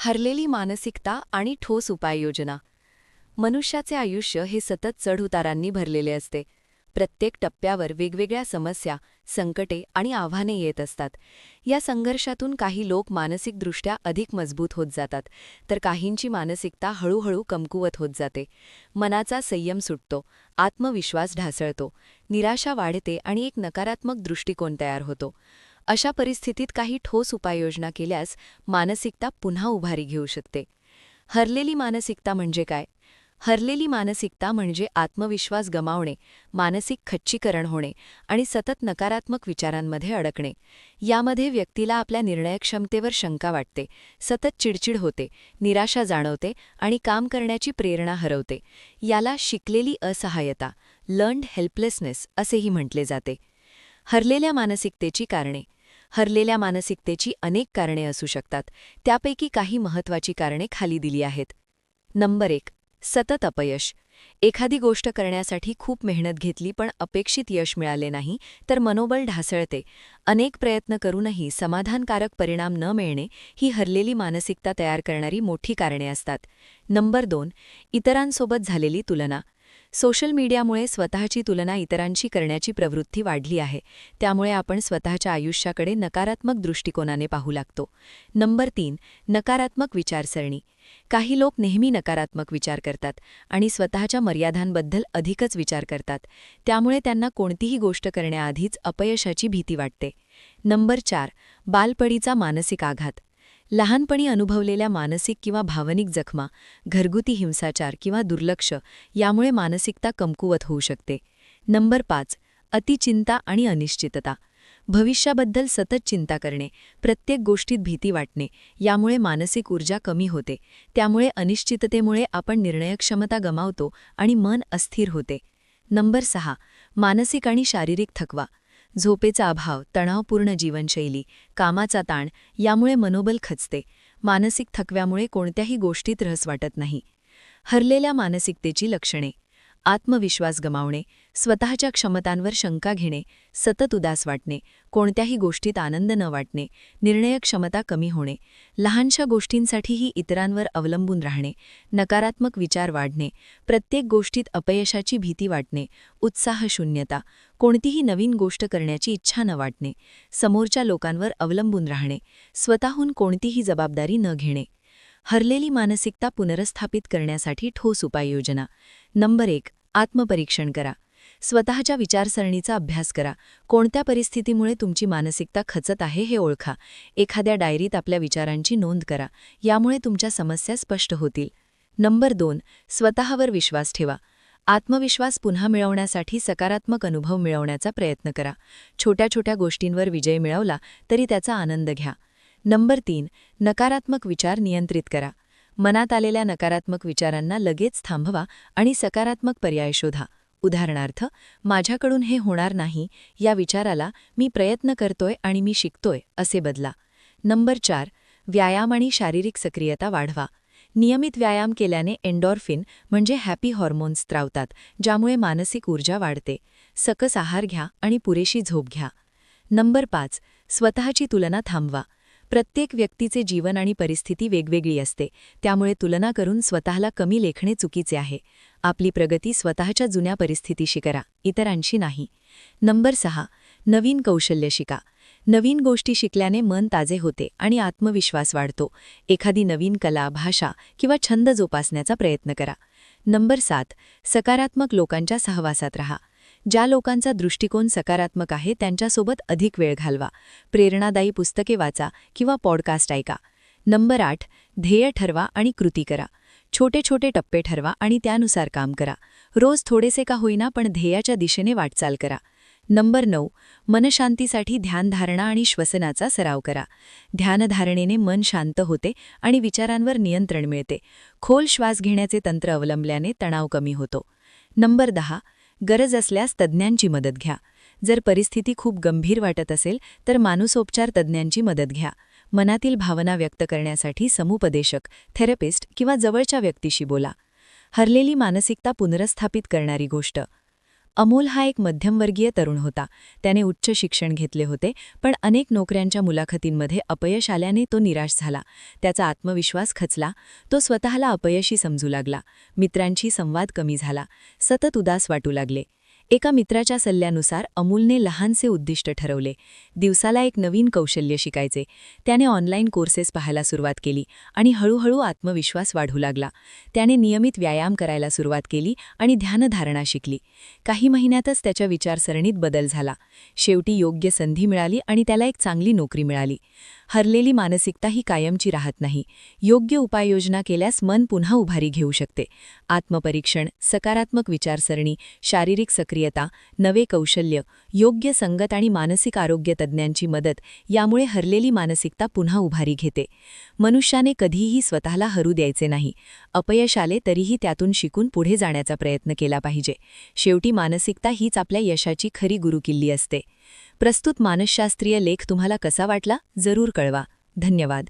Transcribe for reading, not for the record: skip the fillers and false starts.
हरलेली मानसिकता आणि ठोस उपाययोजना. मनुष्याचे आयुष्य हे सतत चढउतारांनी भरलेले असते. प्रत्येक टप्प्यावर वेगवेगळ्या समस्या, संकटे आणि आव्हाने येत असतात. या संघर्षातून काही लोक मानसिकदृष्ट्या अधिक मजबूत होत जातात, तर काहींची मानसिकता हळूहळू कमकुवत होत जाते. मनाचा संयम सुटतो, आत्मविश्वास ढासळतो, निराशा वाढते आणि एक नकारात्मक दृष्टिकोन तयार होतो. अशा परिस्थितीत काही ठोस उपाययोजना केल्यास मानसिकता पुन्हा उभारी घेऊ शकते. हरलेली मानसिकता म्हणजे काय? हरलेली मानसिकता म्हणजे आत्मविश्वास गमावणे, मानसिक खच्चीकरण होणे आणि सतत नकारात्मक विचारांमध्ये अडकणे. यामध्ये व्यक्तीला आपल्या निर्णयक्षमतेवर शंका वाटते, सतत चिडचिड होते, निराशा जाणवते आणि काम करण्याची प्रेरणा हरवते. याला शिकलेली असहाय्यता, लर्न्ड हेल्पलेसनेस असेही म्हटले जाते. हरलेल्या मानसिकतेची कारणे. हरलेल्या मानसिकतेची अनेक कारणे असू शकतात. त्यापैकी काही महत्त्वाची कारणे खाली दिली आहेत. नंबर 1. सतत अपयश. एखादी गोष्ट करण्यासाठी खूप मेहनत घेतली पण अपेक्षित यश मिळाले नाही तर मनोबल ढासळते. अनेक प्रयत्न करूनही समाधानकारक परिणाम न मिळणे ही हरलेली मानसिकता तयार करणारी मोठी कारणे असतात. नंबर 2. इतरांसोबत झालेली तुलना. सोशल मीडियामुळे स्वतःची तुलना इतरांशी करण्याची प्रवृत्ती वाढली आहे. त्यामुळे आपण स्वतःच्या आयुष्याकडे नकारात्मक दृष्टिकोनाने पाहू लागतो. नंबर 3. नकारात्मक विचारसरणी. काही लोक नेहमी नकारात्मक विचार करतात आणि स्वतःच्या मर्यादांबद्दल अधिकच विचार करतात. त्यामुळे त्यांना कोणतीही गोष्ट करण्याआधीच अपयशाची भीती वाटते. नंबर 4. बालपणीचा मानसिक आघात. लहानपणी अनुभवलेल्या मानसिक किंवा भावनिक जखमा, घरगुती हिंसाचार किंवा दुर्लक्ष यामुळे मानसिकता कमकुवत होऊ शकते. नंबर 5. अतिचिंता आणि अनिश्चितता. भविष्याबद्दल सतत चिंता करणे, प्रत्येक गोष्टीत भीती वाटणे यामुळे मानसिक ऊर्जा कमी होते. त्यामुळे अनिश्चिततेमुळे आपण निर्णयक्षमता गमावतो आणि मन अस्थिर होते. नंबर 6. मानसिक आणि शारीरिक थकवा. झोपेचा अभाव, तणावपूर्ण जीवनशैली, कामाचा ताण यामुळे मनोबल खचते. मानसिक थकव्यामुळे कोणत्याही गोष्टीत रस वाटत नाही. हरलेल्या मानसिकतेची लक्षणे. आत्मविश्वास गमावणे, स्वतःच्या क्षमतांवर शंका घेणे, सतत उदास वाटणे, कोणत्याही गोष्टीत आनंद न वाटणे, निर्णयक्षमता कमी होणे, लहानशा गोष्टींसाठीही इतरांवर अवलंबून राहणे, नकारात्मक विचार वाढणे, प्रत्येक गोष्टीत अपयशाची भीती वाटणे, उत्साहशून्यता, कोणतीही नवीन गोष्ट करण्याची इच्छा न वाटणे, समोरच्या लोकांवर अवलंबून राहणे, स्वतःहून कोणतीही जबाबदारी न घेणे. हरलेली मानसिकता पुनर्स्थापित करण्यासाठी ठोस उपाययोजना. नंबर 1. आत्मपरीक्षण करा. स्वतःच्या विचारसरणीचा अभ्यास करा. कोणत्या परिस्थितीमुळे तुमची मानसिकता खचत आहे हे ओळखा. एखाद्या डायरीत आपल्या विचारांची नोंद करा. यामुळे तुमच्या समस्या स्पष्ट होतील. नंबर 2. स्वतःवर विश्वास ठेवा. आत्मविश्वास पुन्हा मिळवण्यासाठी सकारात्मक अनुभव मिळवण्याचा प्रयत्न करा. छोट्या छोट्या गोष्टींवर विजय मिळवला तरी त्याचा आनंद घ्या. नंबर 3. नकारात्मक विचार नियंत्रित करा. मनात आलेल्या नकारात्मक विचारांना लगेच थांबवा आणि सकारात्मक पर्याय शोधा. उदाहरणार्थ, माझ्याकडून हे होणार नाही या विचाराला मी प्रयत्न करतोय आणि मी शिकतोय असे बदला. नंबर 4. व्यायाम आणि शारीरिक सक्रियता वाढवा. नियमित व्यायाम केल्याने एंडॉर्फिन म्हणजे हॅपी हॉर्मोन्स स्त्रावतात, ज्यामुळे मानसिक ऊर्जा वाढते. सकस आहार घ्या आणि पुरेशी झोप घ्या. नंबर 5. स्वतःची तुलना थांबवा. प्रत्येक व्यक्तीचे जीवन आणि परिस्थिती वेगवेगळी असते. त्यामुळे तुलना करून स्वतःला कमी लेखणे चुकीचे आहे. आपली प्रगती स्वतःच्या जुन्या परिस्थितीशी करा, इतरांशी नाही. नंबर 6. नवीन कौशल्य शिका. नवीन गोष्टी शिकल्याने मन ताजे होते आणि आत्मविश्वास वाढतो. एखादी नवीन कला, भाषा किंवा छंद जोपासण्याचा प्रयत्न करा. नंबर 7. सकारात्मक लोकांच्या सहवासात राहा. ज्या लोकांचा दृष्टिकोन सकारात्मक आहे त्यांच्यासोबत अधिक वेळ घालवा. प्रेरणादायी पुस्तके वाचा किंवा पॉडकास्ट ऐका. नंबर 8. ध्येय ठरवा आणि कृती करा. छोटे छोटे टप्पे ठरवा आणि त्यानुसार काम करा. रोज थोडेसे का होईना पण ध्येयाच्या दिशेने वाटचाल करा. नंबर 9. मनशांतीसाठी ध्यानधारणा आणि श्वसनाचा सराव करा. ध्यानधारणेने मन शांत होते आणि विचारांवर नियंत्रण मिळते. खोल श्वास घेण्याचे तंत्र अवलंबल्याने तणाव कमी होतो. नंबर 10. गरज असल्यास तज्ज्ञांची मदत घ्या. जर परिस्थिती खूप गंभीर वाटत असेल तर मानसोपचार तज्ज्ञांची मदत घ्या. मनातील भावना व्यक्त करण्यासाठी समुपदेशक, थेरपिस्ट किंवा जवळच्या व्यक्तीशी बोला. हरलेली मानसिकता पुनर्स्थापित करणारी गोष्ट. अमोल हा एक मध्यमवर्गीय तरुण होता. त्याने उच्च शिक्षण घेतले होते, पण अनेक नोकऱ्यांच्या मुलाखतींमध्ये अपयश आल्याने तो निराश झाला. त्याचा आत्मविश्वास खचला. तो स्वतःला अपयशी समजू लागला. मित्रांशी संवाद कमी झाला. सतत उदास वाटू लागले. एका मित्राच्या सल्ल्यानुसार अमोलने लहानसे उद्दिष्ट ठरवले. दिवसाला एक नवीन कौशल्य शिकायचे. त्याने ऑनलाईन कोर्सेस पाहायला सुरुवात केली आणि हळूहळू आत्मविश्वास वाढू लागला. त्याने नियमित व्यायाम करायला सुरुवात केली आणि ध्यानधारणा शिकली. काही महिन्यातच त्याच्या विचारसरणीत बदल झाला. शेवटी योग्य संधी मिळाली आणि त्याला एक चांगली नोकरी मिळाली. हरलेली मानसिकता ही कायमची राहत नाही. योग्य उपाययोजना केल्यास मन पुन्हा उभारी घेऊ शकते. आत्मपरीक्षण, सकारात्मक विचारसरणी, शारीरिक सक्रियता, नवे कौशल्य, योग्य संगत आणि मानसिक आरोग्य तज्ज्ञांची मदत यामुळे हरलेली मानसिकता पुन्हा उभारी घेते. मनुष्याने कधीही स्वतःला हरू द्यायचे नाही. अपयश आले तरीही त्यातून शिकून पुढे जाण्याचा प्रयत्न केला पाहिजे. शेवटी मानसिकता हीच आपल्या यशाची खरी गुरुकिल्ली असते. प्रस्तुत मानसशास्त्रीय लेख तुम्हाला कसा वाटला जरूर कळवा. धन्यवाद.